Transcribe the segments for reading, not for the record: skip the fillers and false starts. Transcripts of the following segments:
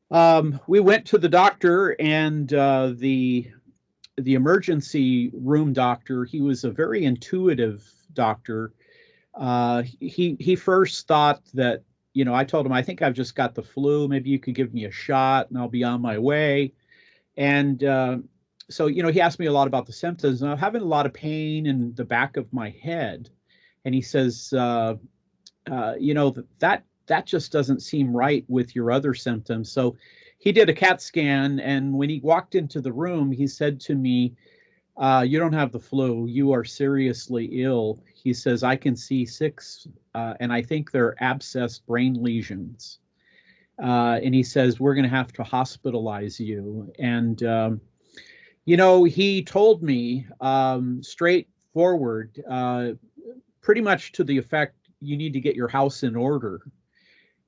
We went to the doctor, and the emergency room doctor. He was a very intuitive doctor. He first thought that, I told him, I think I've just got the flu. Maybe you could give me a shot, and I'll be on my way. And so, he asked me a lot about the symptoms, and I'm having a lot of pain in the back of my head. And he says, that just doesn't seem right with your other symptoms. So he did a CAT scan, and when he walked into the room, he said to me, "You don't have the flu. You are seriously ill." He says, "I can see six, and I think they're abscessed brain lesions." And he says, "We're going to have to hospitalize you." And he told me straightforward, pretty much to the effect, "You need to get your house in order."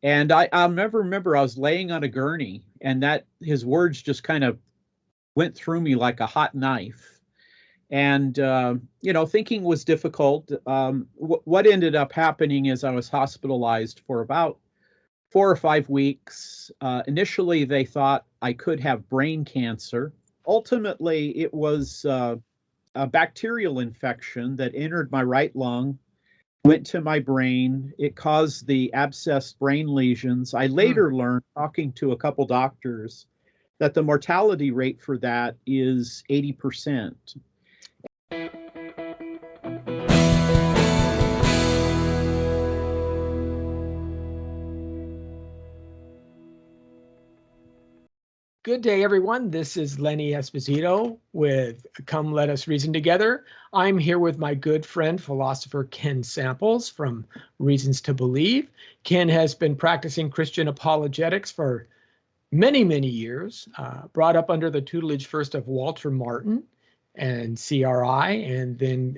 And I'll never remember, I was laying on a gurney, and that his words just kind of went through me like a hot knife. And, thinking was difficult. What ended up happening is I was hospitalized for about 4 or 5 weeks. Initially, they thought I could have brain cancer. Ultimately, it was a bacterial infection that entered my right lung, went to my brain. It caused the abscessed brain lesions. I later learned, talking to a couple doctors, that the mortality rate for that is 80%. Good day, everyone. This is Lenny Esposito with Come Let Us Reason Together. I'm here with my good friend, philosopher Ken Samples from Reasons to Believe. Ken has been practicing Christian apologetics for many, many years, brought up under the tutelage first of Walter Martin and CRI, and then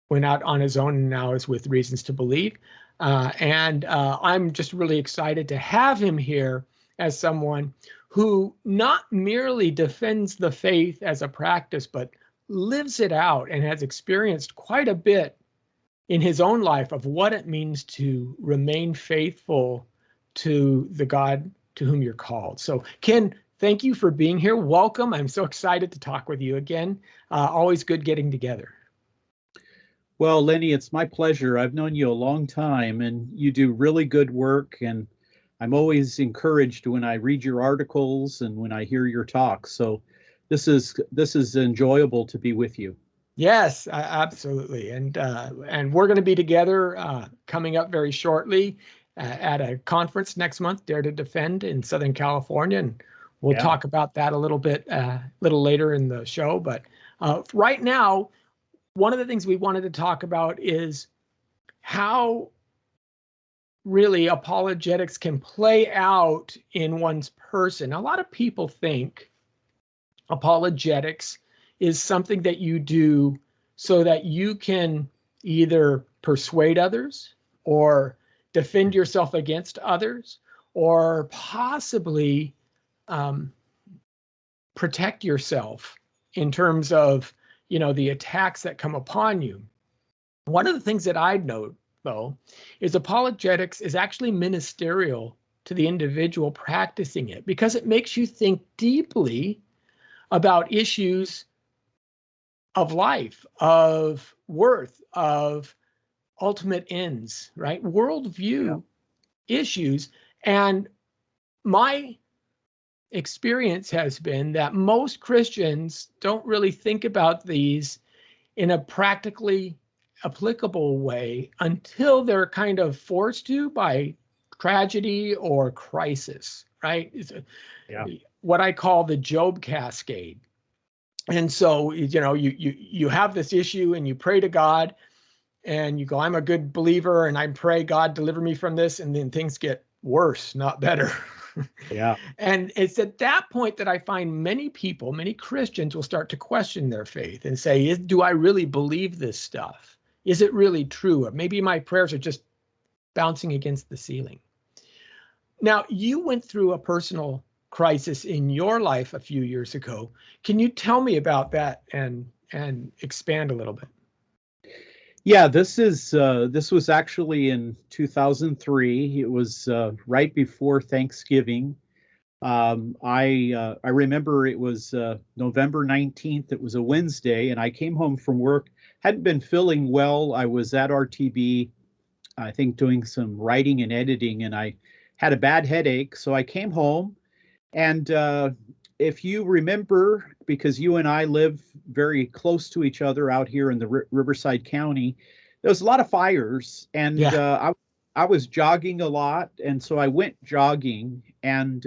went out on his own and now is with Reasons to Believe. I'm just really excited to have him here as someone who not merely defends the faith as a practice, but lives it out and has experienced quite a bit in his own life of what it means to remain faithful to the God to whom you're called. So, Ken, thank you for being here. Welcome. I'm so excited to talk with you again. Always good getting together. Well, Lenny, it's my pleasure. I've known you a long time, and you do really good work. And I'm always encouraged when I read your articles and when I hear your talks. So this is enjoyable to be with you. Yes, absolutely. And we're going to be together coming up very shortly at a conference next month, Dare to Defend in Southern California. And we'll Yeah. talk about that a little bit little later in the show. But right now, one of the things we wanted to talk about is how really apologetics can play out in one's person. A lot of people think apologetics is something that you do so that you can either persuade others or defend yourself against others or possibly protect yourself in terms of, the attacks that come upon you. One of the things that I'd note, though, is apologetics is actually ministerial to the individual practicing it because it makes you think deeply about issues of life, of worth, of ultimate ends, right? Worldview issues. And my experience has been that most Christians don't really think about these in a practically applicable way until they're kind of forced to by tragedy or crisis, right? It's what I call the Job cascade. And so, you have this issue and you pray to God and you go, I'm a good believer and I pray, God, deliver me from this. And then things get worse, not better. Yeah. And it's at that point that I find many people, many Christians will start to question their faith and say, do I really believe this stuff? Is it really true? Or maybe my prayers are just bouncing against the ceiling. Now, you went through a personal crisis in your life a few years ago. Can you tell me about that and expand a little bit? Yeah, this was actually in 2003. It was right before Thanksgiving. I remember it was November 19th. It was a Wednesday, and I came home from work. Hadn't been feeling well. I was at RTB, I think, doing some writing and editing, and I had a bad headache. So I came home, and if you remember, because you and I live very close to each other out here in the Riverside County, there was a lot of fires, and Yeah. I was jogging a lot, and so I went jogging, and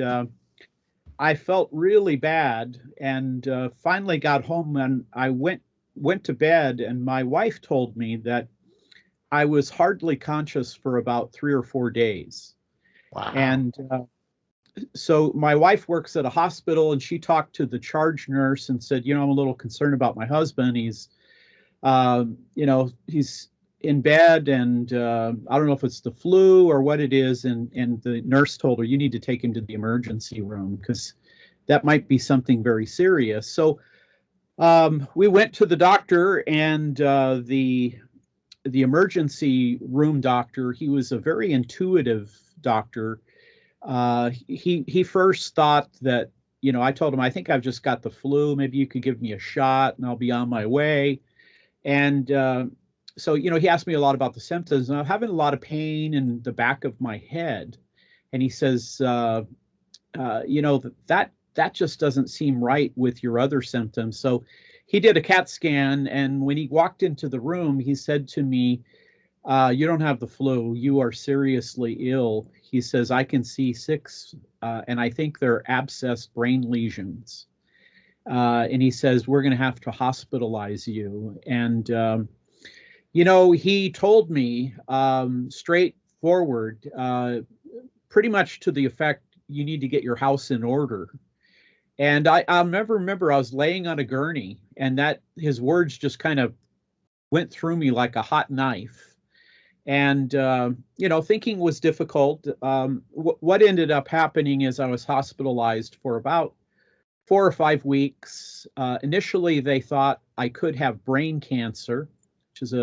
I felt really bad, and finally got home, and I went to bed, and my wife told me that I was hardly conscious for about 3 or 4 days. Wow. And so my wife works at a hospital, and she talked to the charge nurse and said, I'm a little concerned about my husband. He's in bed, and I don't know if it's the flu or what it is. And the nurse told her, you need to take him to the emergency room because that might be something very serious. So we went to the doctor, and the emergency room doctor, he was a very intuitive doctor. He first thought that, I told him, I think I've just got the flu. Maybe you could give me a shot and I'll be on my way. And so, he asked me a lot about the symptoms, and I'm having a lot of pain in the back of my head. And he says, that just doesn't seem right with your other symptoms. So he did a CAT scan, and when he walked into the room, he said to me, you don't have the flu. You are seriously ill. He says, I can see six, and I think they're abscessed brain lesions. And he says, we're going to have to hospitalize you. And, he told me straightforward, pretty much to the effect, you need to get your house in order. And I'll never remember, I was laying on a gurney, and that his words just kind of went through me like a hot knife. And thinking was difficult. What ended up happening is I was hospitalized for about 4 or 5 weeks. Initially, they thought I could have brain cancer, which is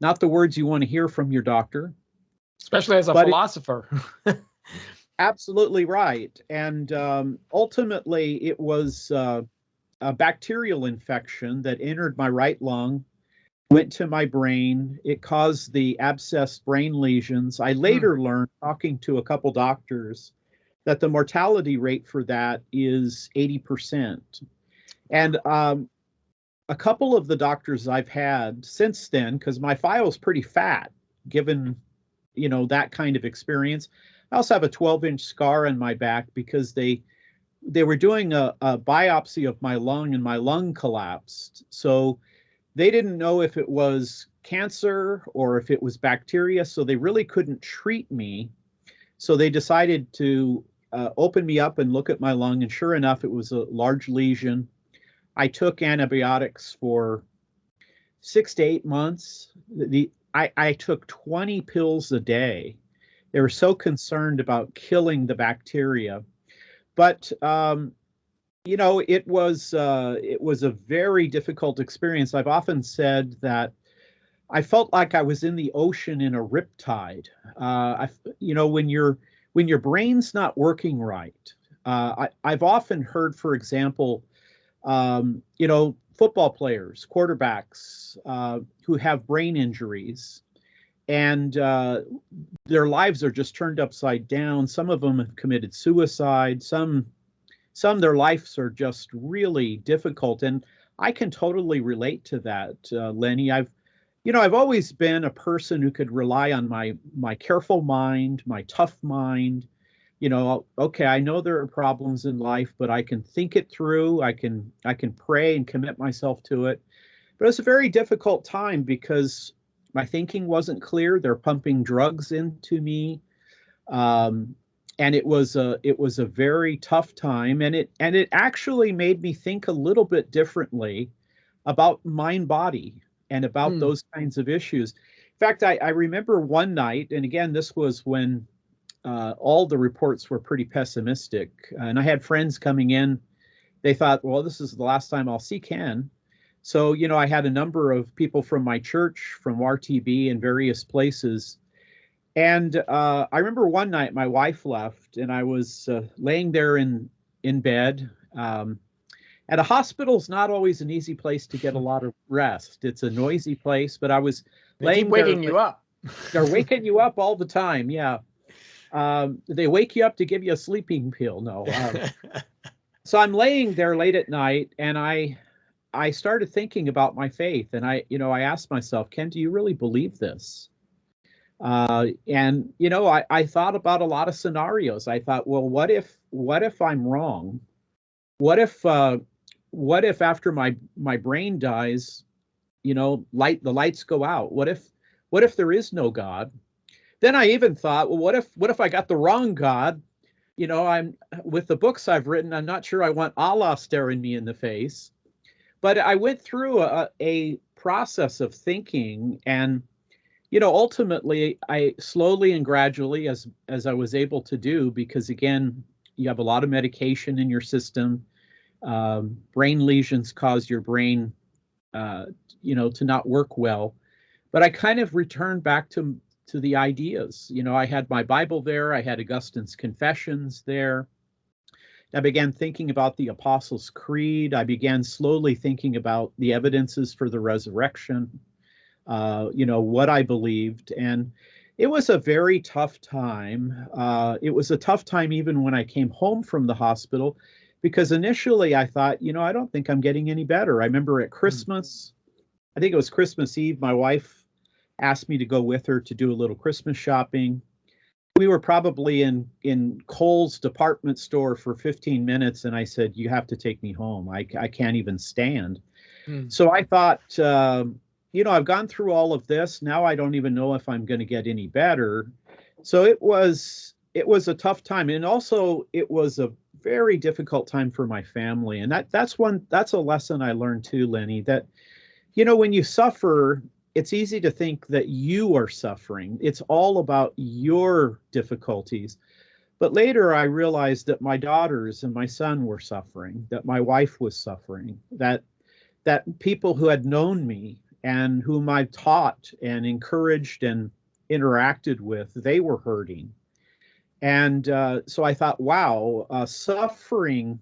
not the words you want to hear from your doctor. Especially as a But philosopher. absolutely right. And ultimately, it was a bacterial infection that entered my right lung, went to my brain. It caused the abscessed brain lesions. I Hmm. later learned, talking to a couple doctors, that the mortality rate for that is 80%. And a couple of the doctors I've had since then, because my file's pretty fat, given that kind of experience. I also have a 12-inch scar on my back because they were doing a biopsy of my lung, and my lung collapsed. So they didn't know if it was cancer or if it was bacteria, so they really couldn't treat me. So they decided to open me up and look at my lung, and sure enough, it was a large lesion. I took antibiotics for 6 to 8 months. I took 20 pills a day. They were so concerned about killing the bacteria. But it was a very difficult experience. I've often said that I felt like I was in the ocean in a riptide. When your brain's not working right. I've often heard, for example, football players, quarterbacks who have brain injuries, and their lives are just turned upside down. Some of them have committed suicide. Some their lives are just really difficult, and I can totally relate to that, Lenny. I've always been a person who could rely on my careful mind, my tough mind. Okay, I know there are problems in life, but I can think it through. I can pray and commit myself to it. But it's a very difficult time because my thinking wasn't clear. They're pumping drugs into me. Um, and it was a very tough time, and it actually made me think a little bit differently about mind body and about Hmm. those kinds of issues. In fact, I remember one night, and again, this was when all the reports were pretty pessimistic, and I had friends coming in. They thought, well, this is the last time I'll see Ken. So, I had a number of people from my church, from RTB and various places. And I remember one night my wife left, and I was laying there in bed. And a hospital's not always an easy place to get a lot of rest. It's a noisy place, but I was They keep laying there. waking you up. They're waking you up all the time. Yeah. They wake you up to give you a sleeping pill. No. So I'm laying there late at night, and I started thinking about my faith, and I asked myself, Ken, do you really believe this? And I thought about a lot of scenarios. I thought, well, what if I'm wrong? What if after my brain dies, the lights go out? What if there is no God? Then I even thought, well, what if I got the wrong God? I'm with the books I've written, I'm not sure I want Allah staring me in the face. But I went through a process of thinking, and ultimately, I slowly and gradually, as I was able to do, because again, you have a lot of medication in your system. Brain lesions cause your brain, to not work well. But I kind of returned back to the ideas. I had my Bible there. I had Augustine's Confessions there. I began thinking about the Apostles' Creed. I began slowly thinking about the evidences for the resurrection, what I believed. And it was a very tough time. It was a tough time even when I came home from the hospital, because initially I thought, I don't think I'm getting any better. I remember at Christmas, I think it was Christmas Eve, my wife asked me to go with her to do a little Christmas shopping. We were probably in Kohl's department store for 15 minutes, and I said, you have to take me home. I can't even stand. So I thought, I've gone through all of this. Now I don't even know if I'm going to get any better. So it was a tough time, and also it was a very difficult time for my family. And that's a lesson I learned too, Lenny, that when you suffer, it's easy to think that you are suffering. It's all about your difficulties. But later I realized that my daughters and my son were suffering, that my wife was suffering, that people who had known me and whom I taught and encouraged and interacted with, they were hurting. And so I thought, wow, suffering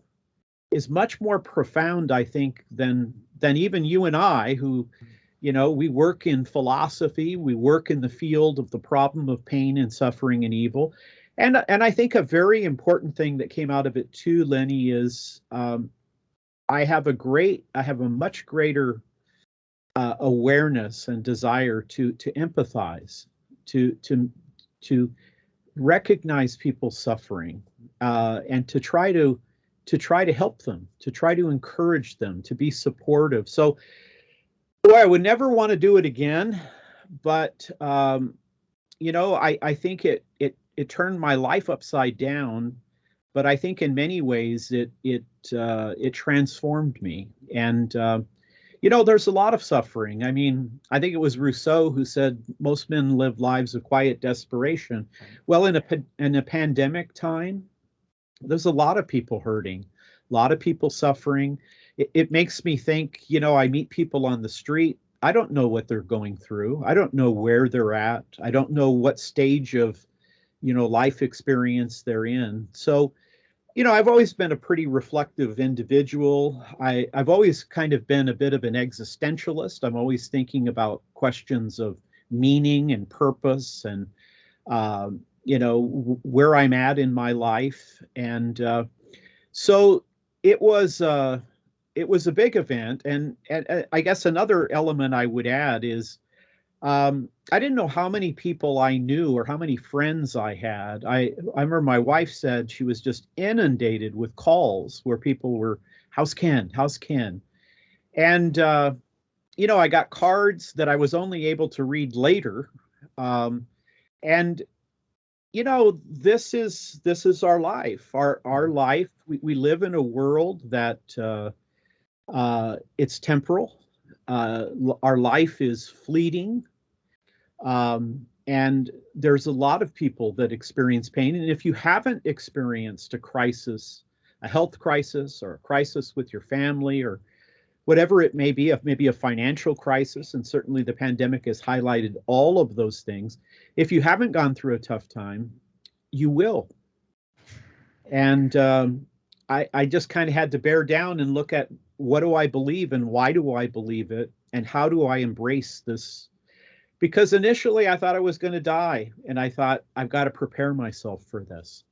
is much more profound, I think, than even you and I, who, we work in philosophy, we work in the field of the problem of pain and suffering and evil. And I think a very important thing that came out of it too, Lenny, is I have a much greater awareness and desire to empathize, to recognize people's suffering, and to try to help them, to try to encourage them, to be supportive. So, boy, I would never want to do it again, but I think it turned my life upside down. But I think in many ways it transformed me. And there's a lot of suffering. I mean, I think it was Rousseau who said most men live lives of quiet desperation. Well, in a pandemic time, there's a lot of people hurting, a lot of people suffering. It makes me think, I meet people on the street. I don't know what they're going through. I don't know where they're at. I don't know what stage of, life experience they're in. So, I've always been a pretty reflective individual. I've always kind of been a bit of an existentialist. I'm always thinking about questions of meaning and purpose, and where I'm at in my life. And so it was a big event. And I guess another element I would add is I didn't know how many people I knew or how many friends I had. I remember my wife said she was just inundated with calls where people were, "How's Ken? How's Ken?" And I got cards that I was only able to read later. And this is our life. Our life. We live in a world that it's temporal. Our life is fleeting. And there's a lot of people that experience pain. And if you haven't experienced a crisis, a health crisis, or a crisis with your family, or whatever it may be, maybe a financial crisis, and certainly the pandemic has highlighted all of those things. If you haven't gone through a tough time, you will. And I just kind of had to bear down and look at what do I believe and why do I believe it and how do I embrace this? Because initially I thought I was going to die, and I thought I've got to prepare myself for this.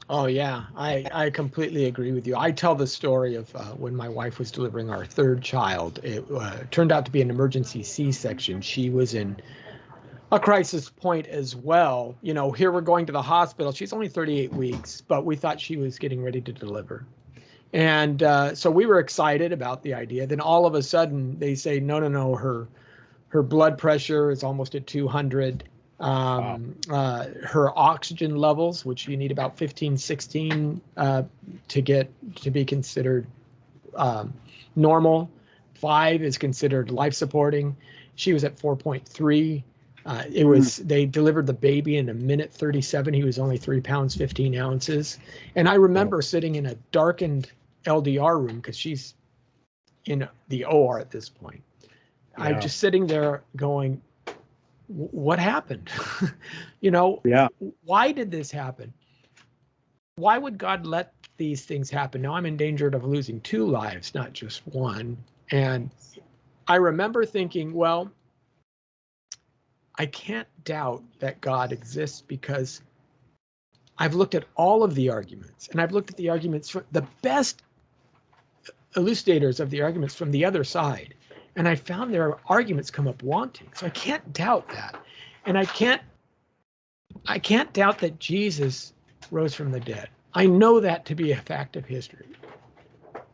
Oh yeah, I completely agree with you. I tell the story of when my wife was delivering our third child. It turned out to be an emergency C-section. She was in a crisis point as well. You know, here we're going to the hospital. She's only 38 weeks, but we thought she was getting ready to deliver. And so we were excited about the idea. Then all of a sudden they say, no, her blood pressure is almost at 200. Wow. Her oxygen levels, which you need about 15, 16 to be considered normal. 5 is considered life supporting. She was at 4.3. They delivered the baby in a minute 37. He was only 3 pounds 15 ounces. And I remember sitting in a darkened LDR room because she's in the OR at this point. Yeah. I'm just sitting there going, what happened? You know, Yeah. why did this happen? Why would God let these things happen? Now I'm in danger of losing 2 lives, not just one. And I remember thinking, well, I can't doubt that God exists because I've looked at all of the arguments, and I've looked at the arguments from the best elucidators of the arguments from the other side. And I found their arguments come up wanting. So I can't doubt that. And I can't doubt that Jesus rose from the dead. I know that to be a fact of history.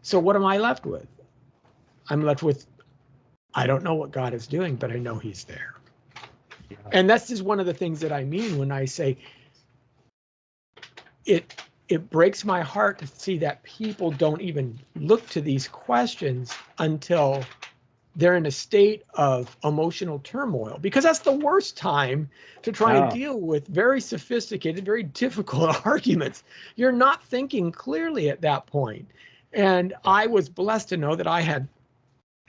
So what am I left with? I'm left with, I don't know what God is doing, but I know he's there. Yeah. And that's just one of the things that I mean when I say it breaks my heart to see that people don't even look to these questions until they're in a state of emotional turmoil, because that's the worst time to try and deal with very sophisticated, very difficult arguments. You're not thinking clearly at that point. And I was blessed to know that I had,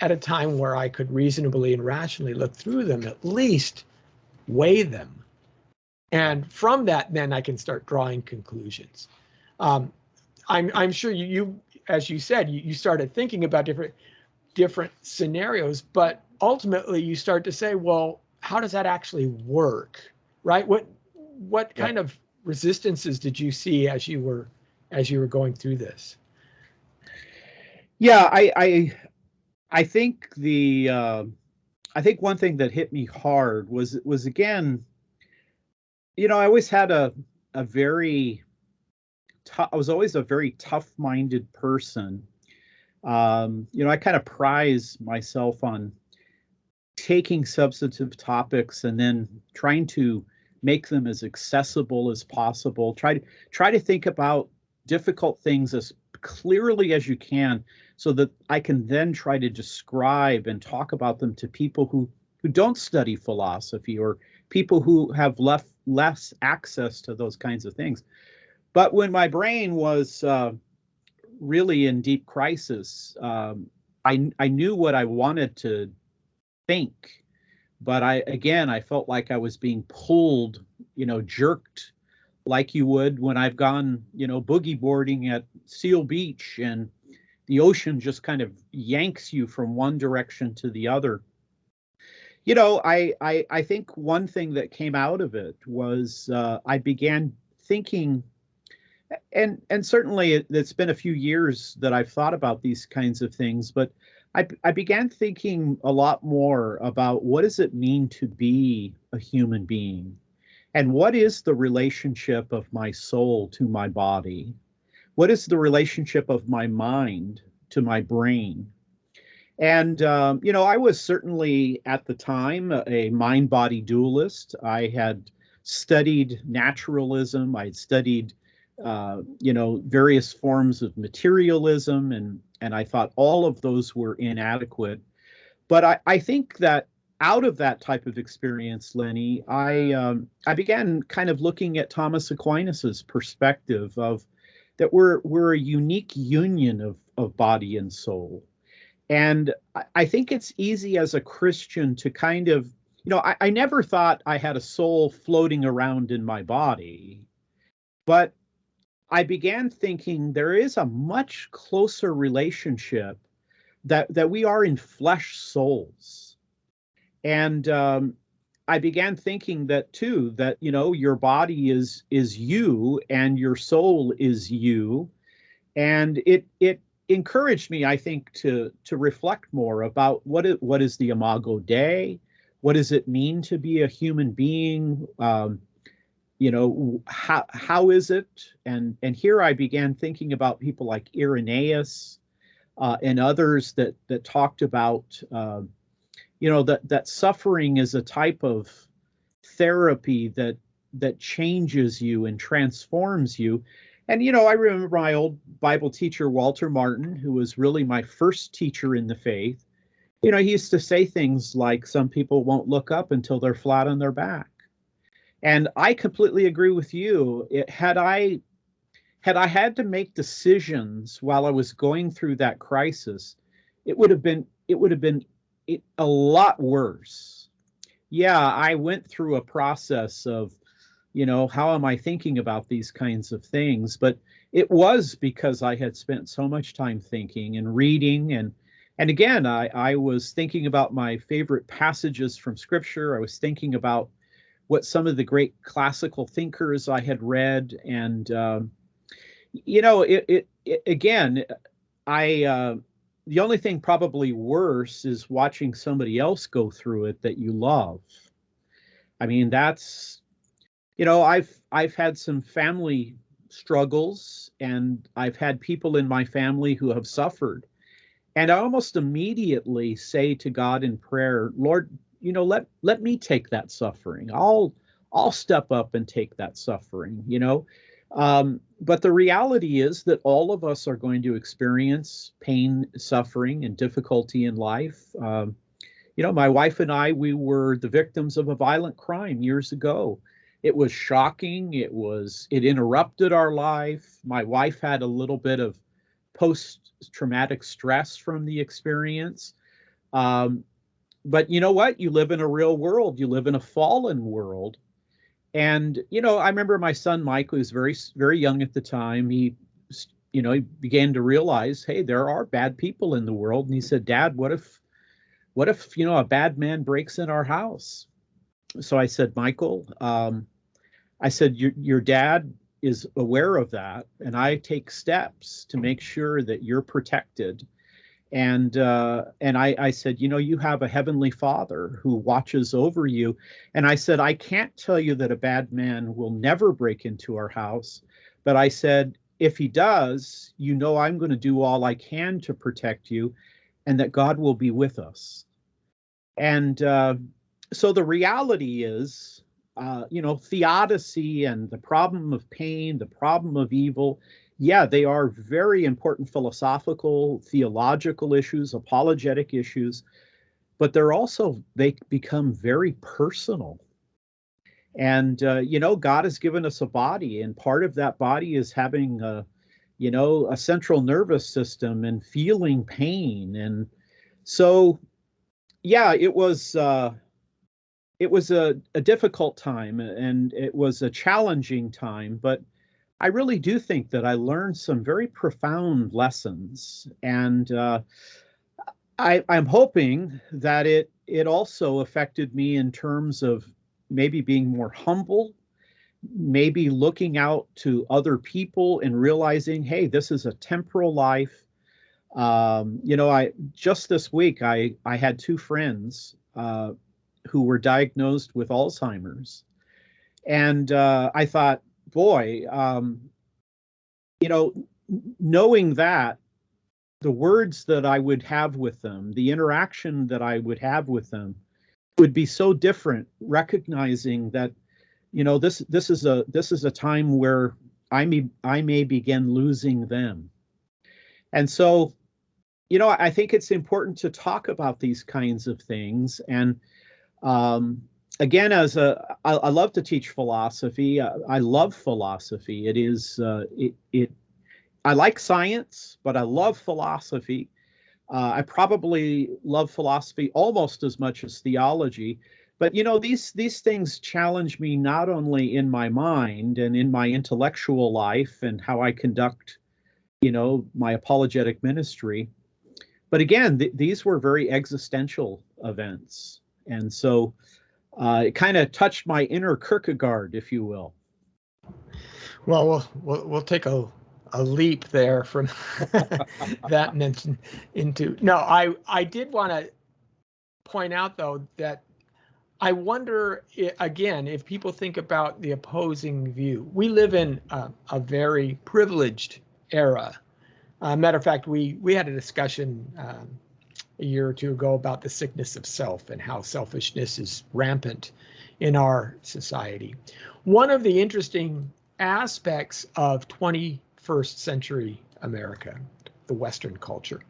at a time where I could reasonably and rationally look through them, at least weigh them. And from that, then I can start drawing conclusions. I'm sure you, as you said, you started thinking about different scenarios, but ultimately you start to say, well, how does that actually work, right? What kind of resistances did you see as you were going through this? Yeah, I think I think one thing that hit me hard was again, I always had a very I was always a very tough-minded person. I kind of prize myself on taking substantive topics and then trying to make them as accessible as possible. Try to think about difficult things as clearly as you can, so that I can then try to describe and talk about them to people who don't study philosophy, or people who have less access to those kinds of things. But when my brain was really in deep crisis, I knew what I wanted to think, but I felt like I was being pulled, jerked, like you would when I've gone, boogie boarding at Seal Beach, and the ocean just kind of yanks you from one direction to the other. I think one thing that came out of it was I began thinking, and certainly it's been a few years that I've thought about these kinds of things, but I began thinking a lot more about what does it mean to be a human being, and what is the relationship of my soul to my body? What is the relationship of my mind to my brain? And I was certainly at the time a mind-body dualist. I had studied naturalism. I had studied, various forms of materialism, and I thought all of those were inadequate. But I think that out of that type of experience, Lenny, I began kind of looking at Thomas Aquinas's perspective of that we're a unique union of body and soul. And I think it's easy as a Christian to kind of, I never thought I had a soul floating around in my body, but I began thinking there is a much closer relationship that we are in flesh souls. And I began thinking that too, that your body is you and your soul is you. And it encouraged me, I think, to reflect more about what is the Imago Dei, what does it mean to be a human being, how is it? And here I began thinking about people like Irenaeus and others that talked about that suffering is a type of therapy that changes you and transforms you. And I remember my old Bible teacher Walter Martin, who was really my first teacher in the faith. He used to say things like, some people won't look up until they're flat on their back. And I completely agree with you. Had I had to make decisions while I was going through that crisis, it would have been a lot worse. Yeah, I went through a process of, how am I thinking about these kinds of things? But it was because I had spent so much time thinking and reading, and again, I was thinking about my favorite passages from Scripture. I was thinking about what some of the great classical thinkers I had read, and again, I the only thing probably worse is watching somebody else go through it that you love. I mean, that's I've had some family struggles, and I've had people in my family who have suffered, and I almost immediately say to God in prayer, Lord, let me take that suffering. I'll step up and take that suffering. But the reality is that all of us are going to experience pain, suffering, and difficulty in life. My wife and I, we were the victims of a violent crime years ago. It was shocking. It interrupted our life. My wife had a little bit of post-traumatic stress from the experience. Um, but you know what? You live in a real world. You live in a fallen world. And, I remember my son, Mike, who was very, very young at the time. He began to realize, hey, there are bad people in the world. And he said, Dad, what if, a bad man breaks in our house? So I said, Michael, I said, your dad is aware of that. And I take steps to make sure that you're protected. And I said, you have a heavenly Father who watches over you. And I said, I can't tell you that a bad man will never break into our house, but I said, if he does, I'm going to do all I can to protect you, and that God will be with us. And so the reality is, theodicy and the problem of pain, the problem of evil, yeah, they are very important philosophical, theological issues, apologetic issues, but they become very personal. And, God has given us a body, and part of that body is having a central nervous system and feeling pain. And so, yeah, it was a difficult time, and it was a challenging time, but I really do think that I learned some very profound lessons, and I'm hoping that it also affected me in terms of maybe being more humble, maybe looking out to other people and realizing, hey, this is a temporal life. I just this week I had two friends who were diagnosed with Alzheimer's, and I thought, boy, you know, knowing that the words that I would have with them, the interaction that I would have with them, would be so different. Recognizing that, this is a time where I may begin losing them, and so I think it's important to talk about these kinds of things. And again, I love to teach philosophy. I love philosophy. It is it I like science, but I love philosophy. I probably love philosophy almost as much as theology, but these things challenge me not only in my mind and in my intellectual life and how I conduct, my apologetic ministry, but again, these were very existential events, and so it kind of touched my inner Kierkegaard, if you will. Well, we'll take a leap there from that mention into no. I did want to point out though that I wonder again if people think about the opposing view. We live in a very privileged era. Matter of fact, we had a discussion a year or two ago about the sickness of self and how selfishness is rampant in our society. One of the interesting aspects of 21st century America, the Western culture,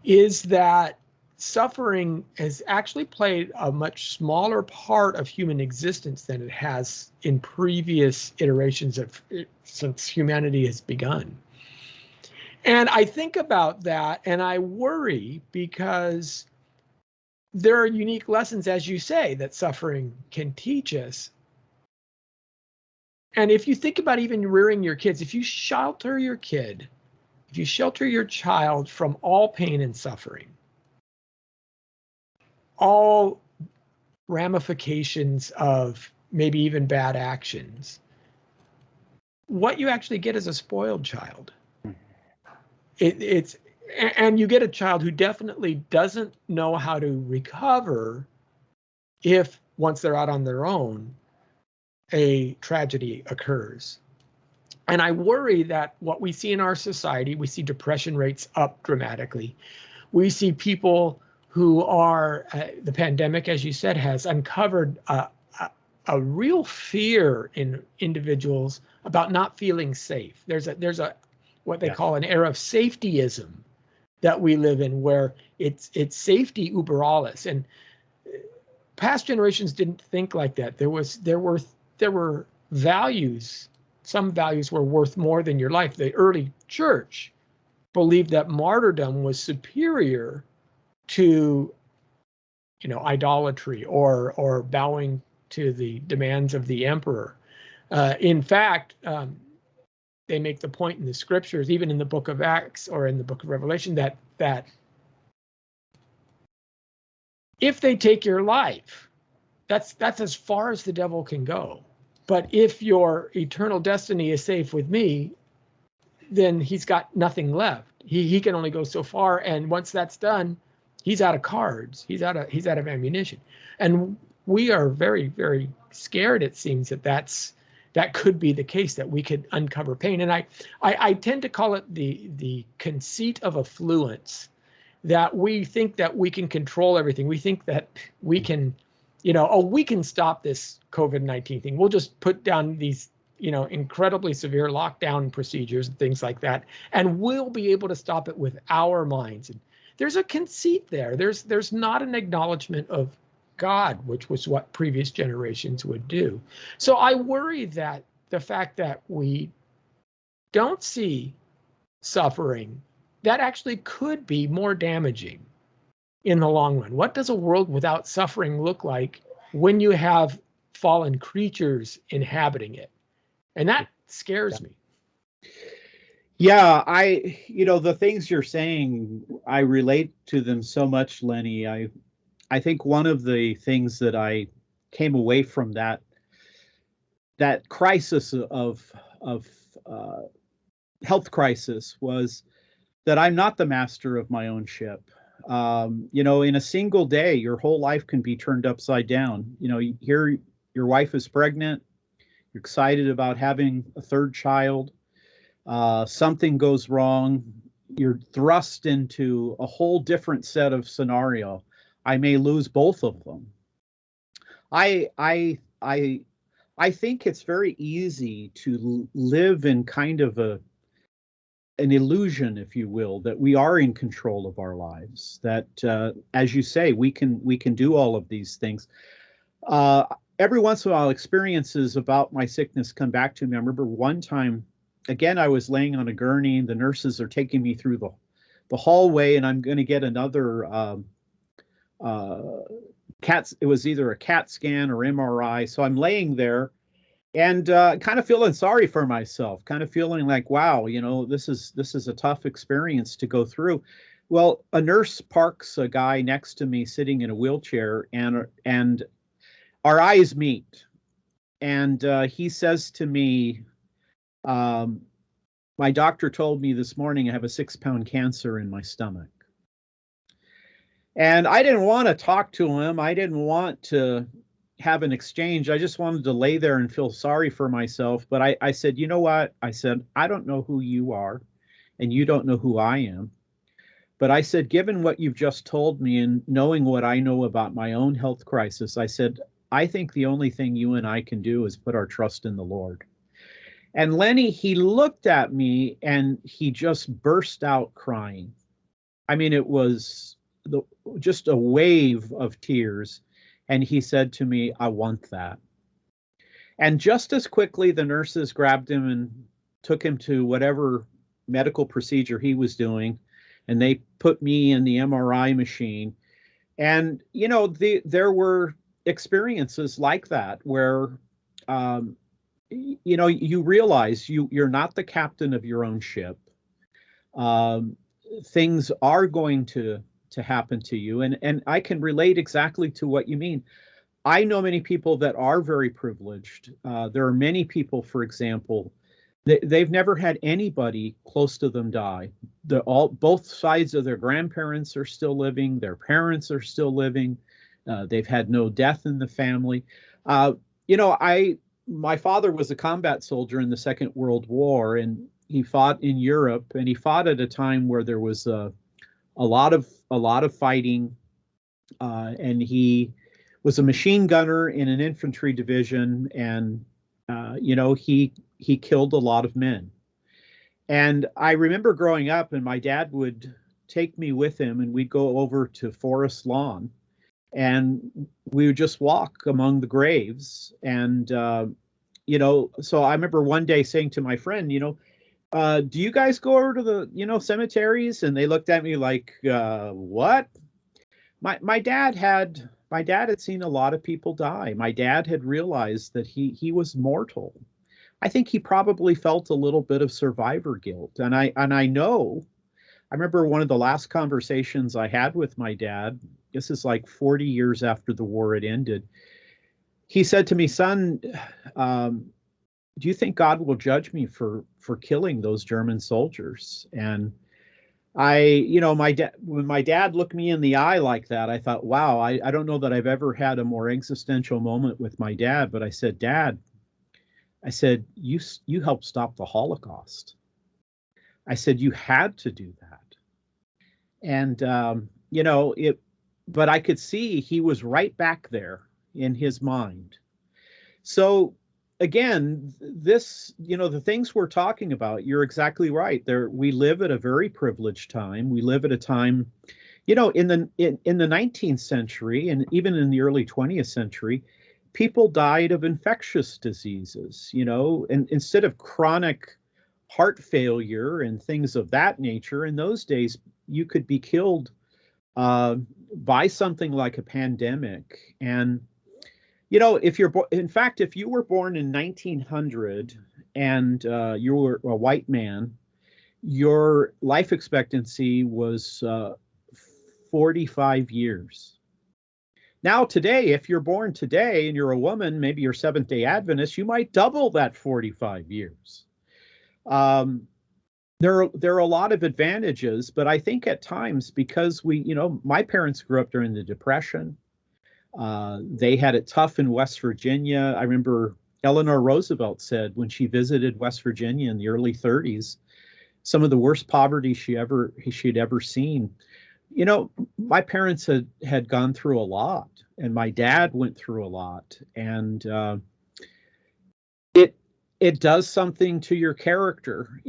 is that suffering has actually played a much smaller part of human existence than it has in previous iterations of since humanity has begun. And I think about that and I worry because there are unique lessons, as you say, that suffering can teach us. And if you think about even rearing your kids, if you shelter your kid, if you shelter your child from all pain and suffering, all ramifications of maybe even bad actions, what you actually get is a spoiled child. And you get a child who definitely doesn't know how to recover if once they're out on their own, a tragedy occurs. And I worry that what we see in our society, we see depression rates up dramatically. We see people who are, the pandemic, as you said, has uncovered a real fear in individuals about not feeling safe. There's a what they call an era of safetyism that we live in, where it's safety uber alles. And past generations didn't think like that. There were values. Some values were worth more than your life. The early church believed that martyrdom was superior to, idolatry or bowing to the demands of the emperor. In fact, they make the point in the scriptures, even in the book of Acts or in the book of Revelation, that if they take your life, that's as far as the devil can go. But if your eternal destiny is safe with me, then he's got nothing left. He can only go so far, and once that's done, he's out of cards. He's out of ammunition. And we are very, very scared, it seems, that could be the case, that we could uncover pain. And I tend to call it the conceit of affluence, that we think that we can control everything. We think that we can, we can stop this COVID-19 thing. We'll just put down these, incredibly severe lockdown procedures and things like that, and we'll be able to stop it with our minds. And there's a conceit there. There's not an acknowledgement of God, which was what previous generations would do. So I worry that the fact that we don't see suffering, that actually could be more damaging in the long run. What does a world without suffering look like when you have fallen creatures inhabiting it? And that scares me. Yeah, the things you're saying, I relate to them so much, Lenny. I think one of the things that I came away from that crisis of health crisis was that I'm not the master of my own ship. In a single day, your whole life can be turned upside down. Here your wife is pregnant, you're excited about having a third child. Something goes wrong, you're thrust into a whole different set of scenario. I may lose both of them. I think it's very easy to live in kind of an illusion, if you will, that we are in control of our lives. That, as you say, we can do all of these things. Every once in a while, experiences about my sickness come back to me. I remember one time, again, I was laying on a gurney, and the nurses are taking me through the the hallway, and I'm going to get another CAT. It was either a CAT scan or MRI. So I'm laying there and kind of feeling sorry for myself, kind of feeling like, wow, this is a tough experience to go through. Well, a nurse parks a guy next to me sitting in a wheelchair, and our eyes meet, and he says to me, um, "My doctor told me this morning I have a 6-pound cancer in my stomach." And I didn't want to talk to him. I didn't want to have an exchange. I just wanted to lay there and feel sorry for myself. But I said, you know what? I said, I don't know who you are, and you don't know who I am. But I said, given what you've just told me and knowing what I know about my own health crisis, I said, I think the only thing you and I can do is put our trust in the Lord. And Lenny, he looked at me and he just burst out crying. I mean, it was just a wave of tears. And he said to me, I want that. And just as quickly, the nurses grabbed him and took him to whatever medical procedure he was doing. And they put me in the MRI machine. And, there were experiences like that where, you realize you're not the captain of your own ship. Um, Things are going to happen to you, and I can relate exactly to what you mean. I know many people that are very privileged. There are many people, for example, they've never had anybody close to them die. Both sides of their grandparents are still living, their parents are still living. They've had no death in the family. uh, my father was a combat soldier in the Second World War, and he fought in Europe, and he fought at a time where there was a lot of fighting, and he was a machine gunner in an infantry division, and he killed a lot of men. And I remember growing up, and my dad would take me with him, and we'd go over to Forest Lawn, and we would just walk among the graves. And so I remember one day saying to my friend, do you guys go over to the cemeteries? And they looked at me like, what? My dad had seen a lot of people die. My dad had realized that he was mortal. I think he probably felt a little bit of survivor guilt. And I know, I remember one of the last conversations I had with my dad. This is like 40 years after the war had ended. He said to me, son, um, do you think God will judge me for killing those German soldiers? And my dad, when my dad looked me in the eye like that, I thought, wow, I don't know that I've ever had a more existential moment with my dad. But I said, Dad, I said, you helped stop the Holocaust. I said, you had to do that. And but I could see he was right back there in his mind. So again, the things we're talking about, you're exactly right. We live at a very privileged time. We live at a time, in the 19th century and even in the early 20th century, people died of infectious diseases, and instead of chronic heart failure and things of that nature. In those days, you could be killed uh, by something like a pandemic. And in fact, if you were born in 1900 and you were a white man, your life expectancy was 45 years. Now, today, if you're born today and you're a woman, maybe you're Seventh-day Adventist, you might double that 45 years. Um, there are a lot of advantages, but I think at times, because my parents grew up during the Depression. They had it tough in West Virginia. I remember Eleanor Roosevelt said when she visited West Virginia in the early 30s, some of the worst poverty she'd ever seen. My parents had gone through a lot, and my dad went through a lot, and it does something to your character.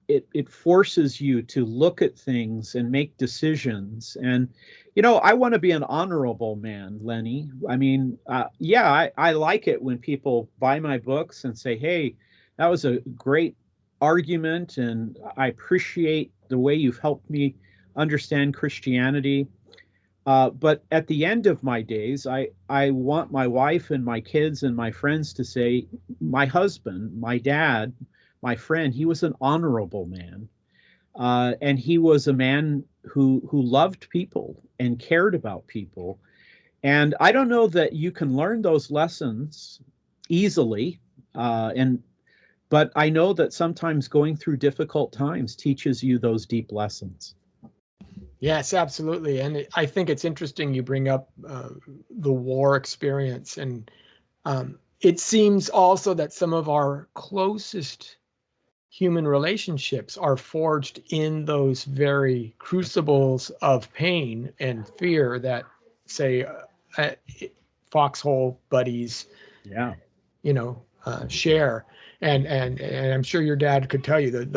It forces you to look at things and make decisions. And I want to be an honorable man, Lenny. I mean, yeah, I like it when people buy my books and say, hey, that was a great argument, and I appreciate the way you've helped me understand Christianity. But at the end of my days, I want my wife and my kids and my friends to say, my husband, my dad, my friend, he was an honorable man. And he was a man who loved people and cared about people. And I don't know that you can learn those lessons easily. And but I know that sometimes going through difficult times teaches you those deep lessons. Yes, absolutely. And I think it's interesting you bring up the war experience. And it seems also that some of our closest human relationships are forged in those very crucibles of pain and fear that, say, uh, foxhole buddies, Yeah. share. And I'm sure your dad could tell you that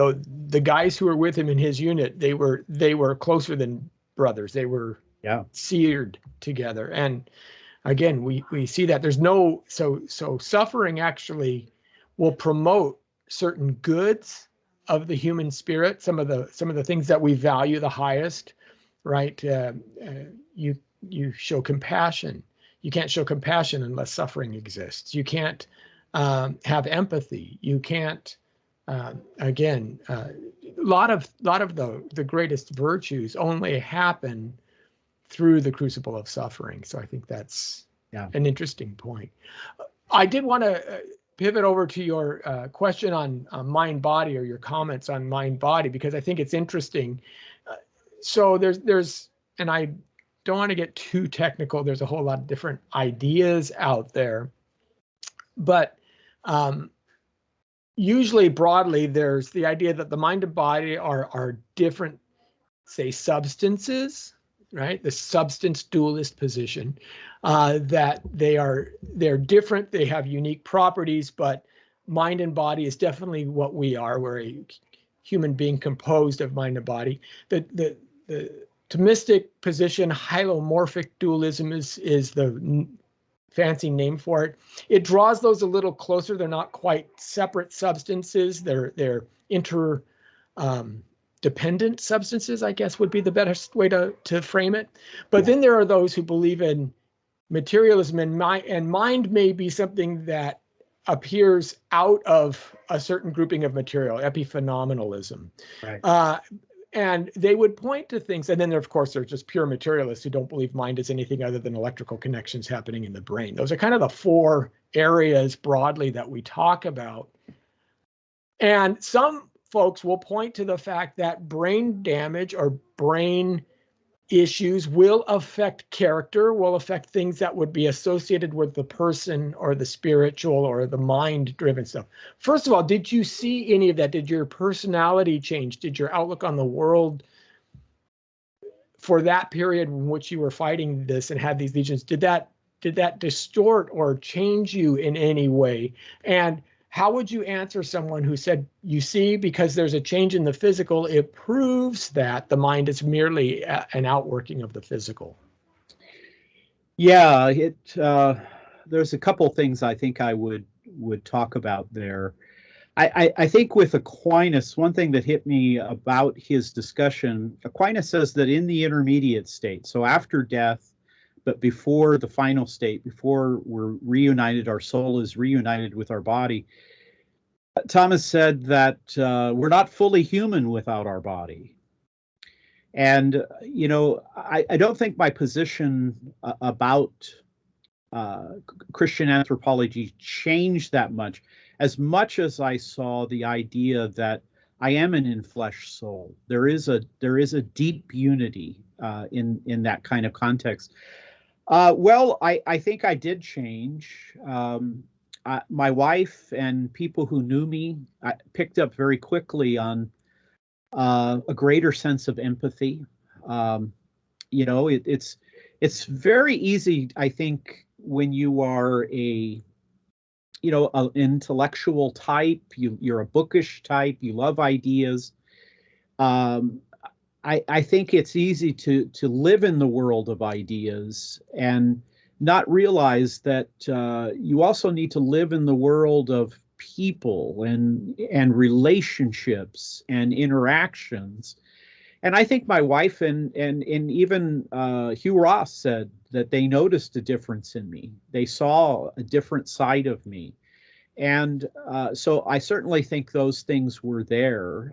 the guys who were with him in his unit, they were closer than brothers. They were Yeah. seared together. And again, we see that there's no so suffering actually will promote certain goods of the human spirit, some of the things that we value the highest, right? You you show compassion. You can't show compassion unless suffering exists. You can't have empathy. You can't again. A lot of the greatest virtues only happen through the crucible of suffering. So I think that's Yeah. an interesting point. I did want to pivot over to your question on mind body, or your comments on mind body, because I think it's interesting. Uh, so there's, and I don't want to get too technical. There's a whole lot of different ideas out there, but um, usually broadly, there's the idea that the mind and body are different, say, substances, right? The substance dualist position, that they're different, they have unique properties, but mind and body is definitely what we are. We're a human being composed of mind and body. The Thomistic position, hylomorphic dualism, is the fancy name for it. It draws those a little closer. They're not quite separate substances. They're inter dependent substances, I guess would be the best way to frame it. But then there are those who believe in materialism, and mind may be something that appears out of a certain grouping of material, epiphenomenalism. Right. And they would point to things, and then there, of course, there's just pure materialists who don't believe mind is anything other than electrical connections happening in the brain. Those are kind of the four areas broadly that we talk about. And some folks will point to the fact that brain damage or brain issues will affect character, will affect things that would be associated with the person or the spiritual or the mind-driven stuff. First of all, did you see any of that? Did your personality change? Did your outlook on the world for that period in which you were fighting this and had these legions, did that distort or change you in any way? And how would you answer someone who said, you see, because there's a change in the physical, it proves that the mind is merely an outworking of the physical? Yeah, there's a couple things I think I would talk about there. I think with Aquinas, one thing that hit me about his discussion, Aquinas says that in the intermediate state, so after death, but before the final state, before we're reunited, our soul is reunited with our body. Thomas said that we're not fully human without our body. And, I don't think my position about Christian anthropology changed that much as I saw the idea that I am an in-flesh soul. There is a deep unity in that kind of context. Well, I think I did change. My wife and people who knew me picked up very quickly on a greater sense of empathy. Um, it's very easy, I think, when you are an intellectual type, you're a bookish type, you love ideas. Um, I think it's easy to live in the world of ideas and not realize that you also need to live in the world of people and relationships and interactions. And I think my wife and even Hugh Ross said that they noticed a difference in me. They saw a different side of me. And so I certainly think those things were there.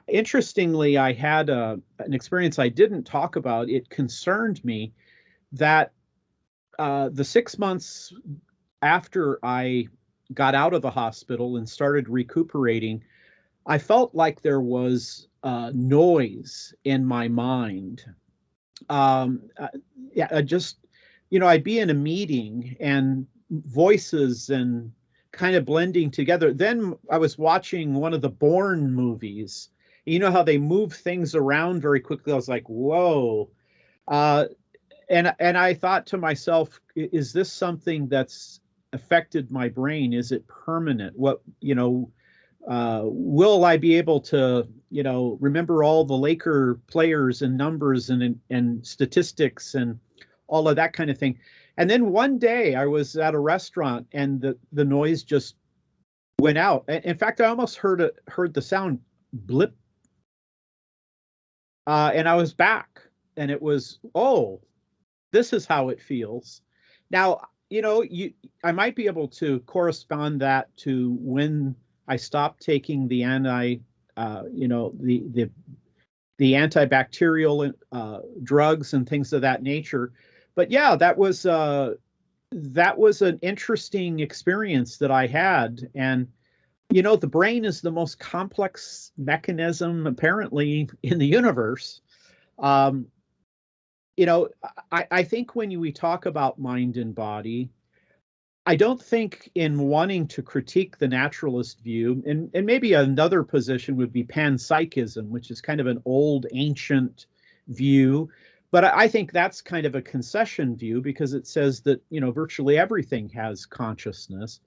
Interestingly, I had an experience I didn't talk about. It concerned me that the 6 months after I got out of the hospital and started recuperating, I felt like there was noise in my mind. Um, uh, yeah, I'd be in a meeting and voices and kind of blending together. Then I was watching one of the Bourne movies. You know how they move things around very quickly. I was like, whoa. Uh, and I thought to myself, is this something that's affected my brain? Is it permanent? Will I be able to, remember all the Laker players and numbers and statistics and all of that kind of thing? And then one day I was at a restaurant and the noise just went out. In fact, I almost heard the sound blip, and I was back, and it was, oh, this is how it feels. Now, I might be able to correspond that to when I stopped taking the the antibacterial drugs and things of that nature. But yeah, that was an interesting experience that I had. And the brain is the most complex mechanism apparently in the universe. Um, I think when we talk about mind and body, I don't think in wanting to critique the naturalist view, and maybe another position would be panpsychism, which is kind of an old ancient view. But I think that's kind of a concession view because it says that, virtually everything has consciousness.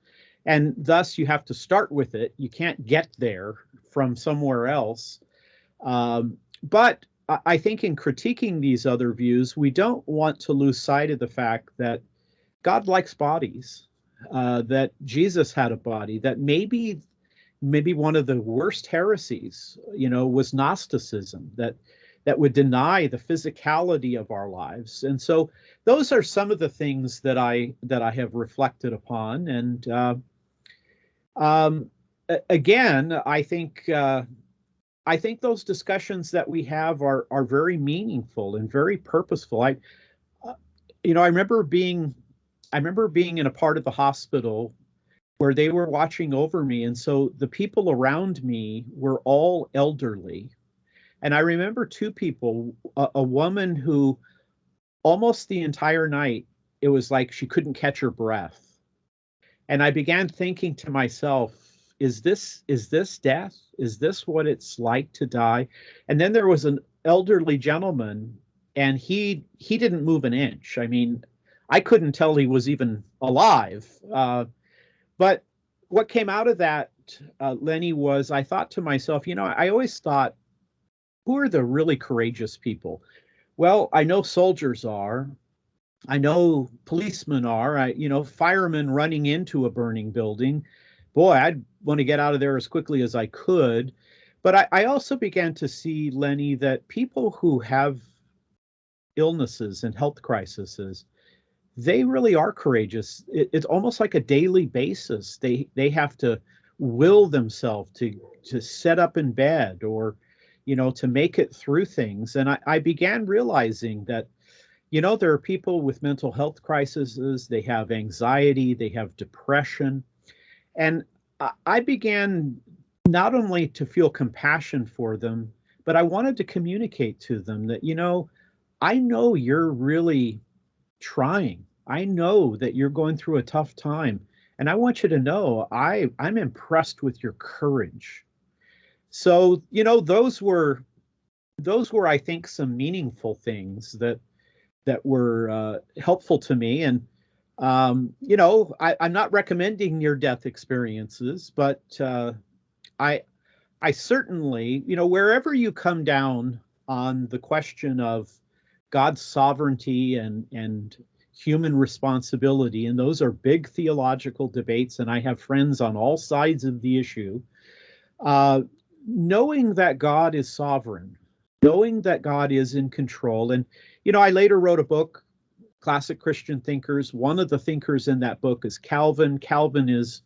And thus you have to start with it. You can't get there from somewhere else. But I think in critiquing these other views, we don't want to lose sight of the fact that God likes bodies, that Jesus had a body, that maybe one of the worst heresies, was Gnosticism, that would deny the physicality of our lives. And so those are some of the things that I have reflected upon. And again, I think those discussions that we have are very meaningful and very purposeful. Uh, I remember being in a part of the hospital where they were watching over me, and so the people around me were all elderly. And I remember two people, a woman who almost the entire night it was like she couldn't catch her breath. And I began thinking to myself, is this death? Is this what it's like to die? And then there was an elderly gentleman, and he didn't move an inch. I mean, I couldn't tell he was even alive. But what came out of that, Lenny, was I thought to myself, I always thought, who are the really courageous people? Well, I know soldiers are. I know policemen are. Firemen running into a burning building. Boy, I'd want to get out of there as quickly as I could. But I also began to see, Lenny, that people who have illnesses and health crises, they really are courageous. It's almost like a daily basis. They have to will themselves to set up in bed or, to make it through things. And I began realizing that, there are people with mental health crises, they have anxiety, they have depression. And I began not only to feel compassion for them, but I wanted to communicate to them that, I know you're really trying. I know that you're going through a tough time. And I want you to know I'm impressed with your courage. So, those were, I think, some meaningful things that were helpful to me. And I'm not recommending near-death experiences, but I I certainly, wherever you come down on the question of God's sovereignty and human responsibility, and those are big theological debates, and I have friends on all sides of the issue. Uh, knowing that God is sovereign, knowing that God is in control. And, I later wrote a book, Classic Christian Thinkers. One of the thinkers in that book is Calvin. Calvin is,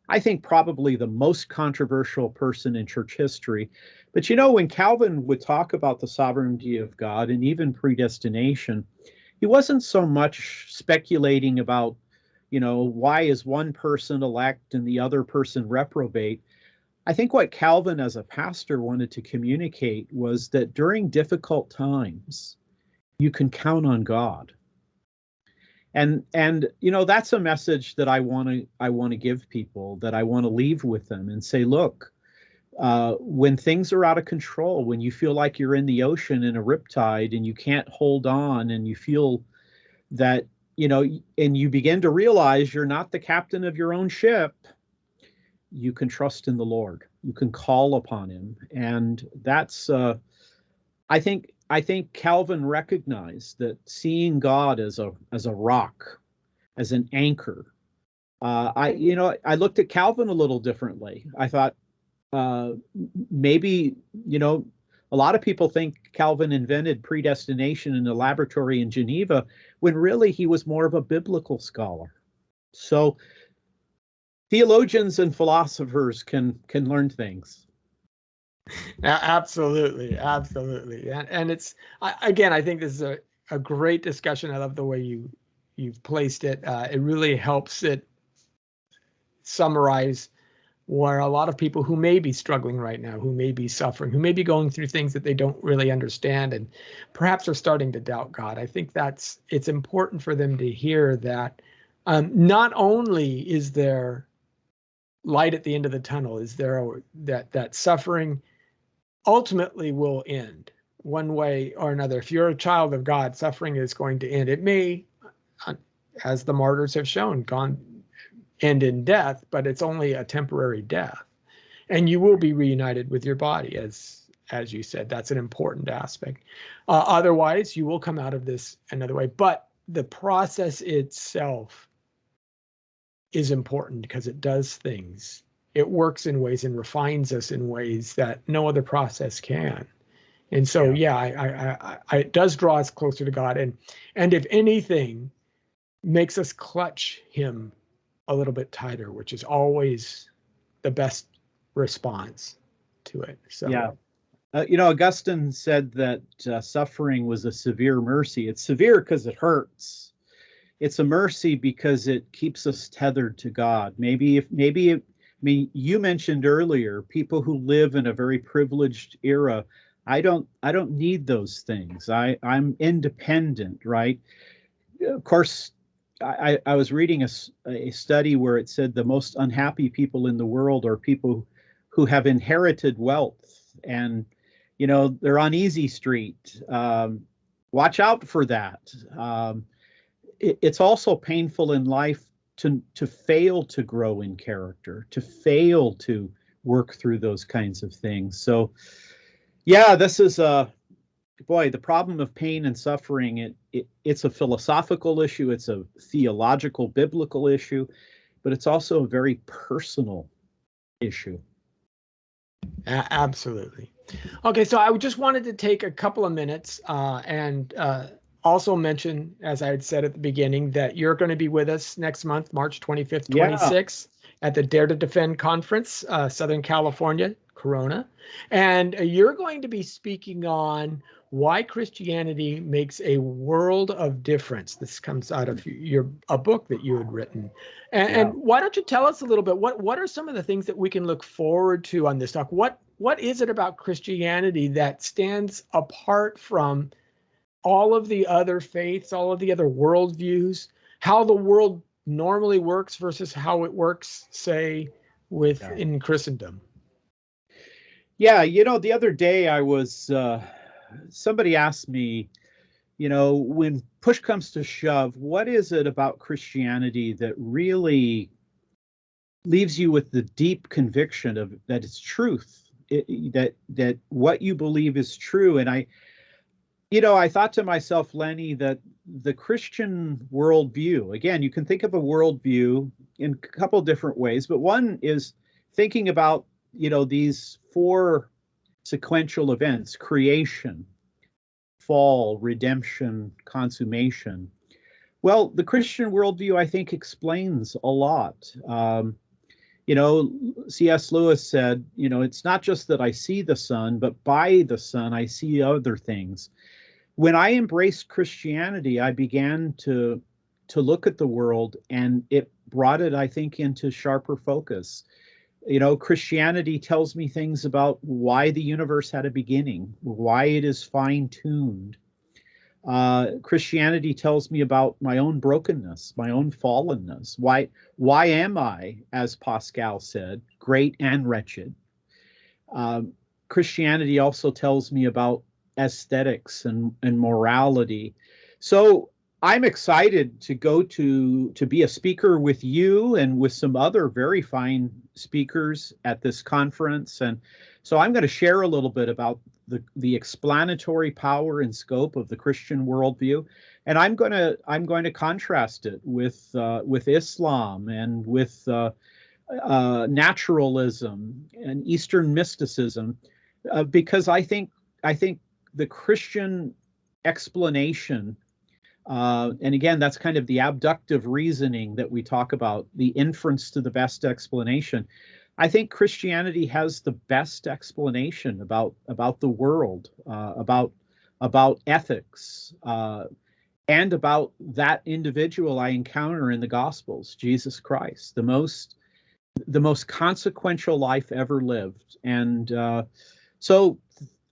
I think, probably the most controversial person in church history. But when Calvin would talk about the sovereignty of God and even predestination, he wasn't so much speculating about, why is one person elect and the other person reprobate. I think what Calvin as a pastor wanted to communicate was that during difficult times, you can count on God. And that's a message that I want to give people, that I want to leave with them and say, look, when things are out of control, when you feel like you're in the ocean in a riptide and you can't hold on, and you feel that, and you begin to realize you're not the captain of your own ship, you can trust in the Lord. You can call upon him. And that's, I think Calvin recognized that seeing God as a rock, as an anchor. I looked at Calvin a little differently. I thought, maybe, a lot of people think Calvin invented predestination in a laboratory in Geneva, when really he was more of a biblical scholar. So theologians and philosophers can learn things. Absolutely, absolutely, and it's again, I think this is a great discussion. I love the way you've placed it. It really helps it summarize where a lot of people who may be struggling right now, who may be suffering, who may be going through things that they don't really understand, and perhaps are starting to doubt God. I think it's important for them to hear that not only is there light at the end of the tunnel, is there that suffering ultimately will end one way or another. If you're a child of God, suffering is going to end. It may, as the martyrs have shown, end in death, but it's only a temporary death. And you will be reunited with your body, as you said. That's an important aspect. Otherwise, you will come out of this another way. But the process itself is important because it does things. It works in ways and refines us in ways that no other process can. And so, it does draw us closer to God, and if anything, makes us clutch him a little bit tighter, which is always the best response to it. So, Yeah. Augustine said that suffering was a severe mercy. It's severe because it hurts. It's a mercy because it keeps us tethered to God. I mean, you mentioned earlier people who live in a very privileged era. I don't need those things. I'm independent, right? Of course, I was reading a study where it said the most unhappy people in the world are people who have inherited wealth, and they're on easy street. Watch out for that. It's also painful in life to fail to grow in character, to fail to work through those kinds of things. So, yeah, this is the problem of pain and suffering. It's a philosophical issue. It's a theological, biblical issue, but it's also a very personal issue. absolutely. Okay, so I just wanted to take a couple of minutes and also mention, as I had said at the beginning, that you're going to be with us next month, March 25th, Yeah. 26th, at the Dare to Defend Conference, Southern California, Corona. And you're going to be speaking on why Christianity makes a world of difference. This comes out of a book that you had written. And why don't you tell us a little bit, what are some of the things that we can look forward to on this talk? What is it about Christianity that stands apart from all of the other faiths, all of the other worldviews, how the world normally works versus how it works, say, in Christendom? Yeah, the other day somebody asked me, when push comes to shove, what is it about Christianity that really leaves you with the deep conviction of that it's truth, that what you believe is true? And I thought to myself, Lenny, that the Christian worldview, again, you can think of a worldview in a couple different ways, but one is thinking about these four sequential events: creation, fall, redemption, consummation. Well, the Christian worldview, I think, explains a lot. C.S. Lewis said, it's not just that I see the sun, but by the sun, I see other things. When I embraced Christianity, I began to look at the world, and it brought it, I think, into sharper focus. Christianity tells me things about why the universe had a beginning, why it is fine-tuned. Christianity tells me about my own brokenness, my own fallenness. Why am I, as Pascal said, great and wretched? Christianity also tells me about aesthetics and morality. So I'm excited to go to be a speaker with you and with some other very fine speakers at this conference. And so I'm going to share a little bit about the explanatory power and scope of the Christian worldview, and I'm going to contrast it with Islam and with naturalism and Eastern mysticism, because I think the Christian explanation, and again, that's kind of the abductive reasoning that we talk about, the inference to the best explanation. I think Christianity has the best explanation about the world, about ethics, and about that individual I encounter in the Gospels, Jesus Christ, the most consequential life ever lived. And so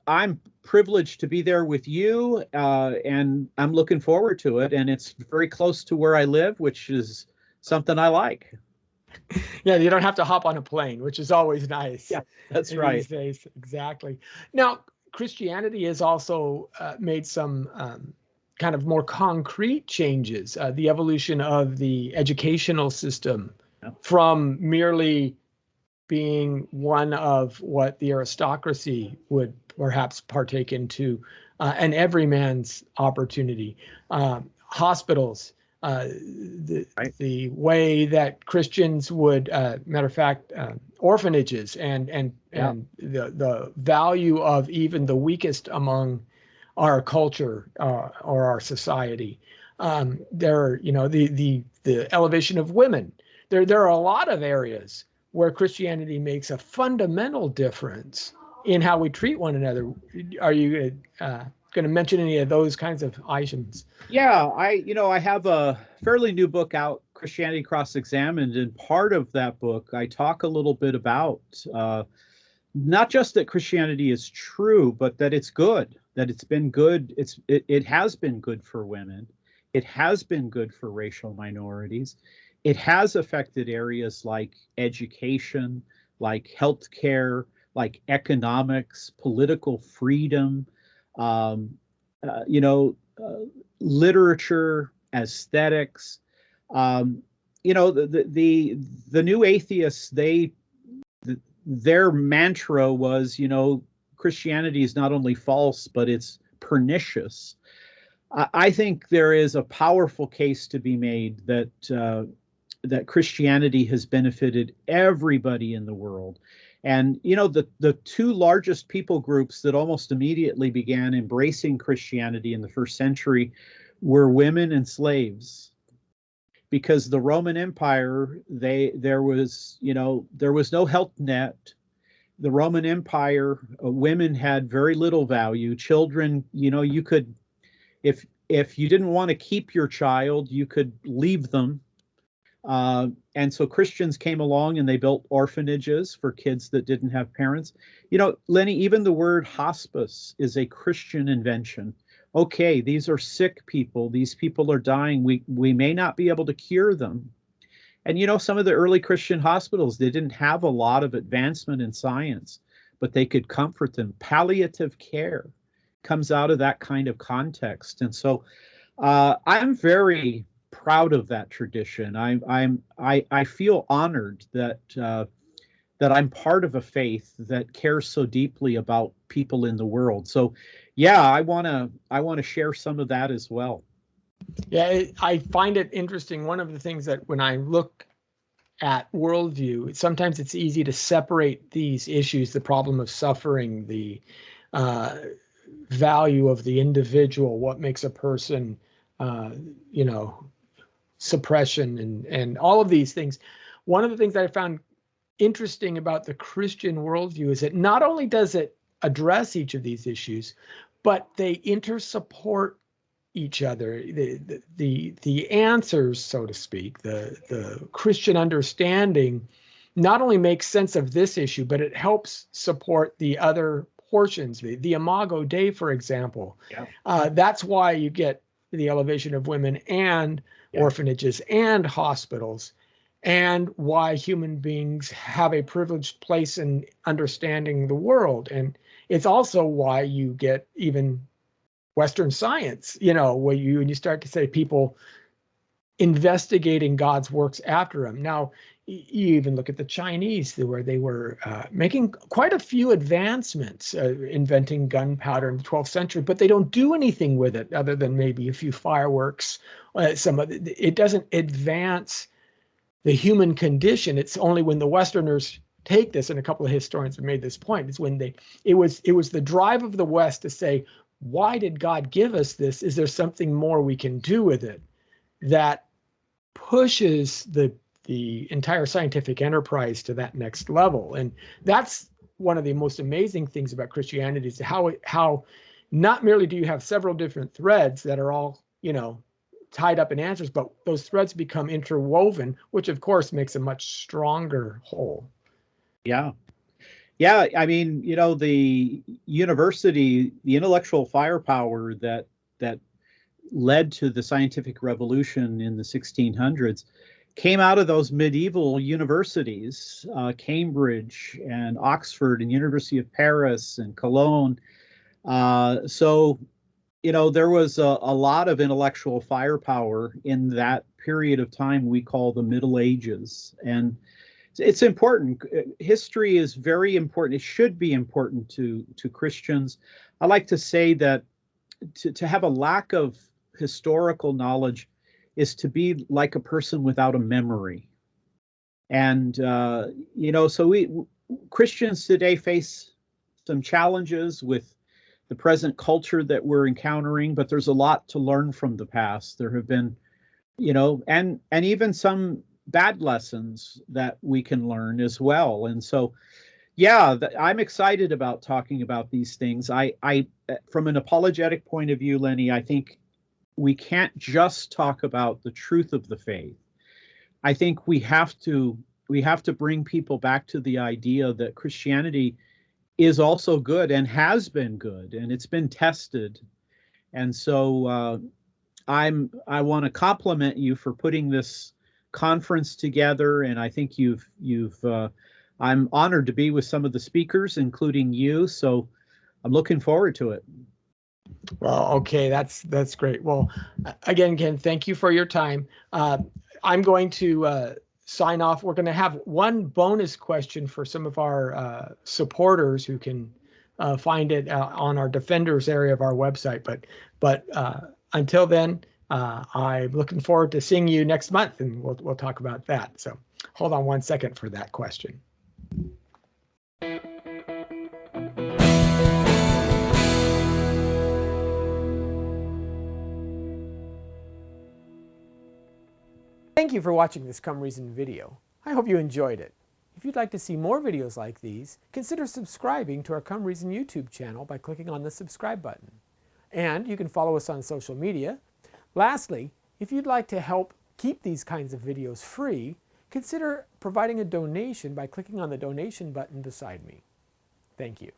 I'm privileged to be there with you, and I'm looking forward to it. And it's very close to where I live, which is something I like. Yeah, you don't have to hop on a plane, which is always nice. Yeah, that's right. These days, exactly. Now, Christianity has also made some kind of more concrete changes. The evolution of the educational system, from merely being one of what the aristocracy would perhaps partake into, an everyman's opportunity. Hospitals, the way that Christians would, matter of fact, orphanages and the value of even the weakest among our culture or our society. The elevation of women. There are a lot of areas where Christianity makes a fundamental difference in how we treat one another. Are you going to mention any of those kinds of items? Yeah, I have a fairly new book out, Christianity Cross-Examined, and part of that book I talk a little bit about not just that Christianity is true, but that it's good, that it's been good. It has been good for women. It has been good for racial minorities. It has affected areas like education, like healthcare, like economics, political freedom, literature, aesthetics. The new atheists, their mantra was, Christianity is not only false, but it's pernicious. I think there is a powerful case to be made that Christianity has benefited everybody in the world. And the two largest people groups that almost immediately began embracing Christianity in the first century were women and slaves, because the Roman Empire, there was no health net. The Roman Empire, women had very little value. Children, you could, if you didn't want to keep your child, you could leave them. And so Christians came along and they built orphanages for kids that didn't have parents. Lenny, even the word hospice is a Christian invention. Okay, these are sick people. These people are dying. We may not be able to cure them. And some of the early Christian hospitals, they didn't have a lot of advancement in science, but they could comfort them. Palliative care comes out of that kind of context. And so I'm very proud of that tradition. I feel honored that I'm part of a faith that cares so deeply about people in the world. So yeah, I want to share some of that as well. Yeah, I find it interesting. One of the things that when I look at worldview, sometimes it's easy to separate these issues, the problem of suffering, the value of the individual, what makes a person, you know, suppression and all of these things. One of the things that I found interesting about the Christian worldview is that not only does it address each of these issues, but they intersupport each other. The answers, so to speak, the Christian understanding not only makes sense of this issue, but it helps support the other portions. The Imago Dei, for example, that's why you get the elevation of women and orphanages and hospitals, and why human beings have a privileged place in understanding the world. And it's also why you get even Western science, you know, when you start to say people investigating God's works after him. Now, you even look at the Chinese, where they were making quite a few advancements, inventing gunpowder in the 12th century, but they don't do anything with it other than maybe a few fireworks. It doesn't advance the human condition. It's only when the Westerners take this, and a couple of historians have made this point, is when it was the drive of the West to say, why did God give us this? Is there something more we can do with it? That pushes the entire scientific enterprise to that next level. And that's one of the most amazing things about Christianity, is how not merely do you have several different threads that are all, you know, tied up in answers, but those threads become interwoven, which of course makes a much stronger whole. Yeah. Yeah, I mean, you know, the university, the intellectual firepower that led to the scientific revolution in the 1600s came out of those medieval universities, Cambridge and Oxford and University of Paris and Cologne. So, you know, there was a lot of intellectual firepower in that period of time we call the Middle Ages. And it's important. History is very important. It should be important to Christians. I like to say that to have a lack of historical knowledge is to be like a person without a memory. And you know, so Christians today face some challenges with the present culture that we're encountering, but there's a lot to learn from the past. There have been, you know, and even some bad lessons that we can learn as well. And so, yeah, I'm excited about talking about these things. I from an apologetic point of view, Lenny, I think we can't just talk about the truth of the faith. I think we have to bring people back to the idea that Christianity is also good and has been good, and it's been tested. And so I want to compliment you for putting this conference together, and I think I'm honored to be with some of the speakers, including you. So I'm looking forward to it. Well, okay, that's great. Well, again, Ken, thank you for your time. I'm going to sign off. We're going to have one bonus question for some of our supporters who can find it on our Defenders area of our website. But until then, I'm looking forward to seeing you next month, and we'll talk about that. So hold on one second for that question. Thank you for watching this Come Reason video. I hope you enjoyed it. If you'd like to see more videos like these, consider subscribing to our Come Reason YouTube channel by clicking on the subscribe button. And you can follow us on social media. Lastly, if you'd like to help keep these kinds of videos free, consider providing a donation by clicking on the donation button beside me. Thank you.